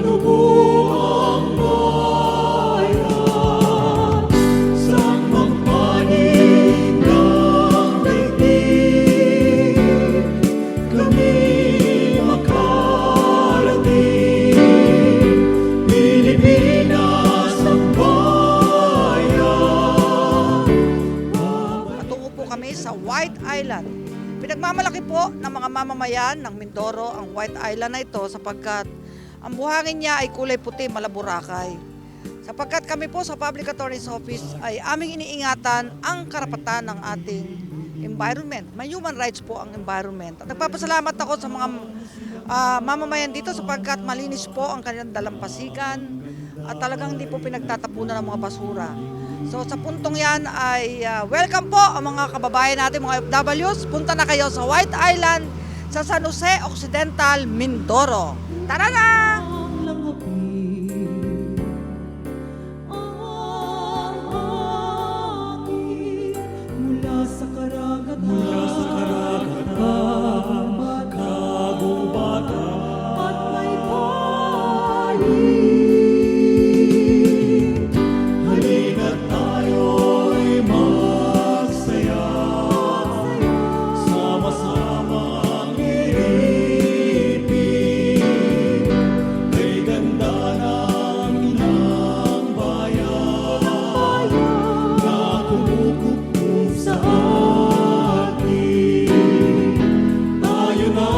kalubuang bayan, sa magpanig ng daigdig, kami makarating. Pilipinas ang bayan. Patungo po kami sa White Island. Pinagmamalaki po ng mga mamamayan ng Mindoro ang White Island na ito sapagkat ang buhangin niya ay kulay puti, malaburakay. Sapagkat kami po sa Public Attorney's Office ay aming iniingatan ang karapatan ng ating environment. May human rights po ang environment. At nagpapasalamat ako sa mga mamamayan dito sapagkat malinis po ang kanilang dalampasigan at talagang hindi po pinagtatapunan ng mga basura. So sa puntong yan ay welcome po ang mga kababayan natin, mga OFWs. Punta na kayo sa White Island sa San Jose Occidental, Mindoro. Tara na! Mula sa karagatan, kagubatan, at may palig. Halina't tayo'y magsaya, sama-samang iibig, kay ganda ng inang bayan, na kumukupong sa atin. Tayo na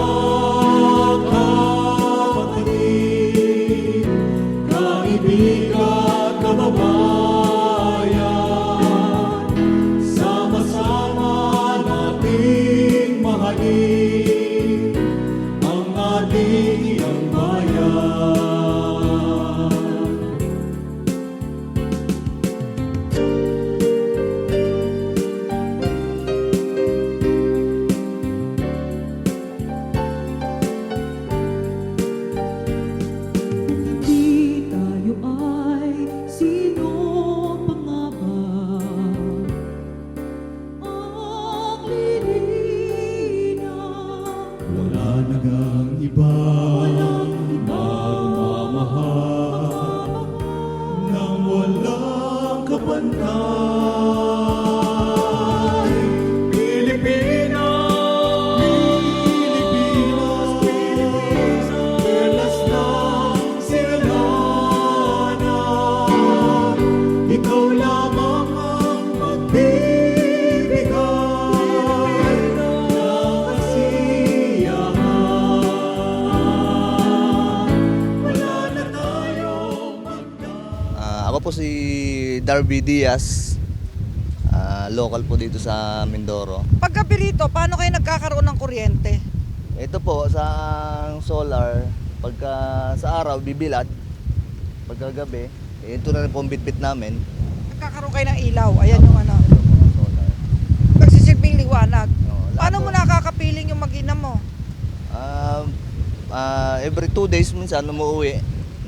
kapatid, kaibigan, kababayan, sama-sama nating mahalin ang ating iyang bayan. Di tayo ay sino pa nga ba? Ang lilinaw, wala na ngang iba, magmamahal nang walang kapantay. Pilipinas, Pilipinas, perlas ng siralanan, ikaw lamang ang magbibigay ng kasiyahan. Wala na tayong Ako po si Darby Diaz, local po dito sa Mindoro. Paggabi rito, paano kayo nagkakaroon ng kuryente? Ito po sa solar, pagka sa araw bibilad, pagka gabi, ito na rin po ang bitbit namin. Nagkakaroon kayo ng ilaw. Ayan yung ano. Ito po ang solar. Nagsisilbing liwanag. Lahat Paano po. mo nakakapiling yung mag-ina mo? Every 2 days minsan umuwi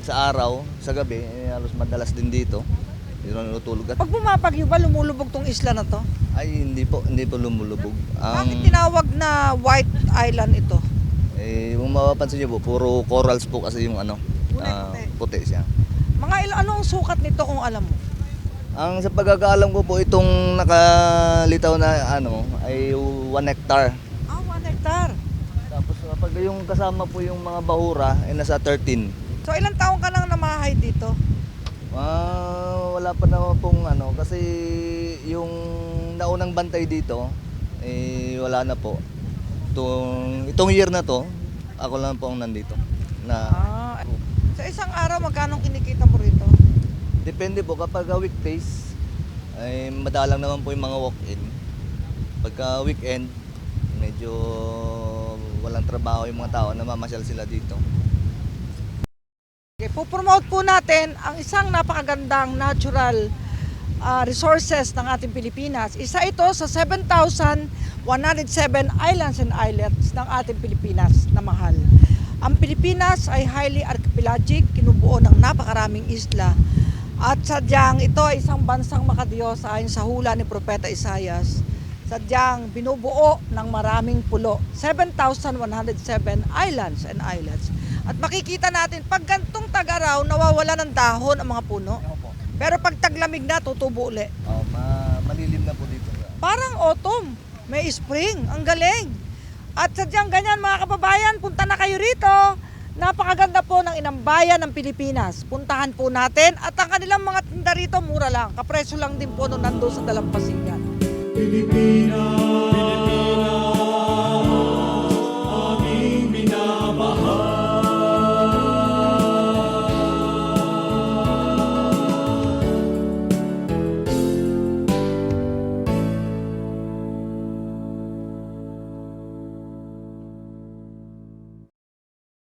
sa araw, sa gabi, halos madalas din dito. Dito na natutulog. At Pag bumapagyo ba, lumulubog tong isla na to? ay hindi po lumulubog. Bakit tinawag na White Island ito? Kung mapapansin niyo po, puro corals po kasi yung ano, Puti. puti siya. Anong sukat nito kung alam mo? Ang sa pagkakaalam ko po, itong nakalitaw na ano ay 1 hectare. 1 hectare. Tapos kapag yung kasama po yung mga bahura ay nasa 13. So ilang taong ka nang namahay dito? Wala pa naman pong ano kasi yung naunang bantay dito wala na po. Itong year na to, ako lang po ang nandito. Sa isang araw, magkano kinikita mo rito? Depende po kapag weekdays ay madalang naman po yung mga walk-in. Pagka weekend, medyo walang trabaho yung mga tao, namamasyal sila dito. Okay, pupromote po natin ang isang napakagandang natural resources ng ating Pilipinas. Isa ito sa 7,107 islands and islets ng ating Pilipinas na mahal. Ang Pilipinas ay highly archipelagic, kinubuo ng napakaraming isla. At sadyang ito ay isang bansang makadiyos ayon sa hula ni Propeta Isaias. Sadyang binubuo ng maraming pulo, 7,107 islands and islets. At makikita natin, pag gantong tag-araw, nawawala ng dahon ang mga puno. Opo. Pero pag taglamig na, tutubo uli. Oh, malilim na po dito. Parang autumn, may spring, ang galing. At sadyang ganyan mga kababayan, punta na kayo rito. Napakaganda po ng inambayan ng Pilipinas. Puntahan po natin at ang kanilang mga tinda rito mura lang. Kapresyo lang din po nung nandun sa Dalampasigan.